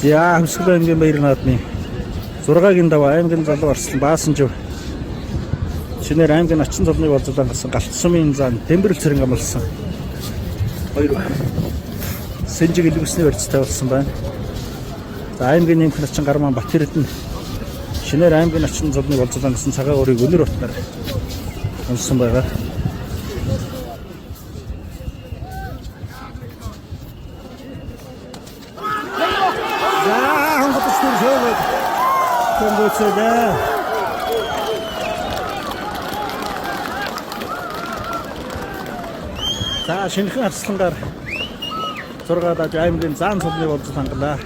За Хөсгөл аймгийн Баяр наадмын 6-гийн даваа аймгийн залуу арслан Баасанжив шинээр аймгийн ачин золныг болзуулан гарсан галт сумын зан Тэмбэрэл цэрэн амлсан хоёр сэнжиг илүүсний барьцтай болсон байна. За аймгийн нэмэх начин Гарман Батэрдэн шинээр аймгийн ачин золныг болзуулан гарсан цагаан өрийг өнөр утгаар унсан байгаа. За шинэхэн арслангаар 6 даж аймгийн зан цолны болзол хангалаа.